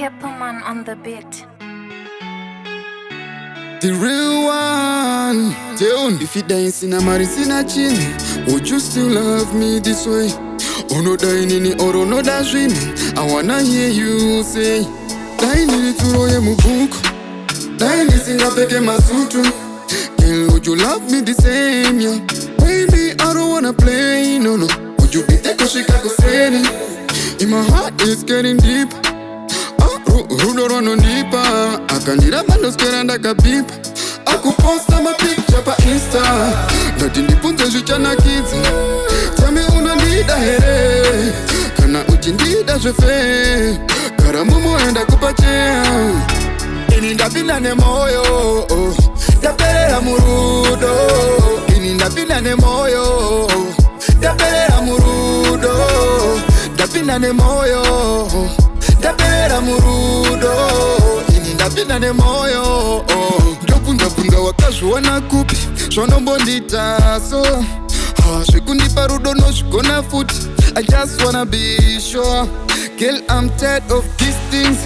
Keppelman on the beat. The real one. Deln, if you dance in a maricina chin, would you still love me this way? Oh no, die nini oro no da dream. I wanna hear you say, die nini turoye mubuko, die nini singa peke masutu. Girl, would you love me the same, yeah? Baby, I don't wanna play, no. Would you be the koshika kuseni? In my heart is getting deep. Rudo rono nipa akandira mando skeranda kapipa akuposta mapicture pa Insta ngati ndipunze zvichana kids. Tell me unandida here kana uchindida zvefe karamumo enda kupachea ini ndapinda nemoyo Ndaperera Murudo ini ndapinda nemoyo Ndaperera Murudo ndapinda nemoyo Ndaperera Murudo ini ndapinda nemoyo ndopunda wakazviwana kupi zvanombondita so zvekundipa rudo nozvigona futi. I just wanna be sure. Girl, I'm tired of these things.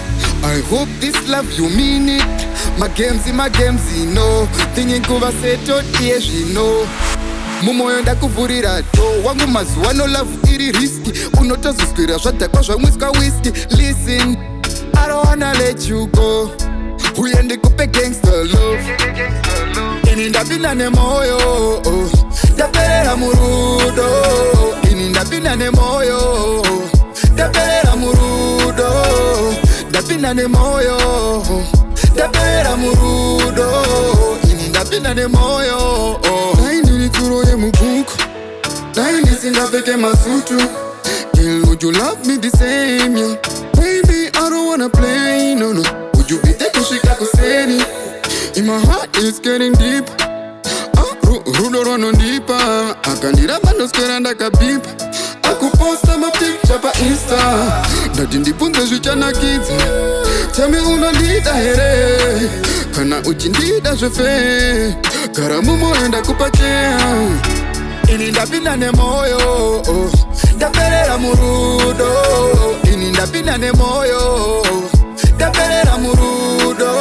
I hope this love you mean it. My games, no thinking kuva settled here, no mumoyo ndakuvhurira to wangu mazuva no love iri riski unotozoswera zvadhakwa zvamwiswa whisky. Listen, I don't wanna let you go. Uye ndikupe gangster love ini ndapinda nemoyo Ndaperera Murudo ini ndapinda nemoyo Ndaperera Murudo ndapinda nemoyo Ndaperera Murudo ini ndapinda nemoyo turoye mubuko, daini singa peke masutu. Girl, would you love me the same, yeah? Baby, I don't wanna play, no. Would you be the kushika kuseni? In my heart is getting deep. Rudo rono nipa akandira mando skeranda kapipa akuposta mapicture pa Insta ngati ndipunze zvichana kids. Tell me unandida here kana uchindida zvefe karamumo enda kupachea ini ndapinda nemoyo Ndaperera Murudo ini ndapinda nemoyo Ndaperera Murudo